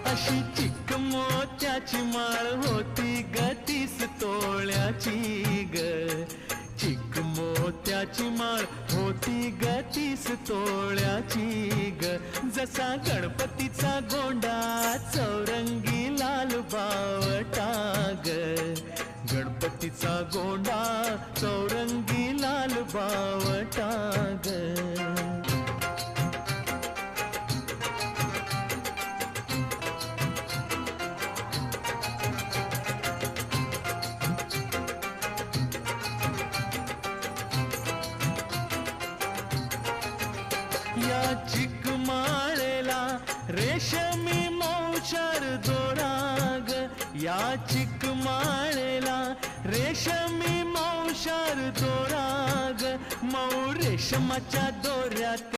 अशी चिक मोत्याची माळ होती ग 30 तोळ्याची ग. चिक मोत्याची माळ होती ग 30 तोळ्याची ग. जसा गणपतीचा गोंडा चौरंगी लाल बावटा ग. गणपतीचा गोंडा चौरंगी लाल बावटा ग. या चिकमाळेला रेशमी मौचार दोराग. या चिकमाळेला रेशमी मौचार दोराग. मऊ रेशमाच्या दोऱ्यात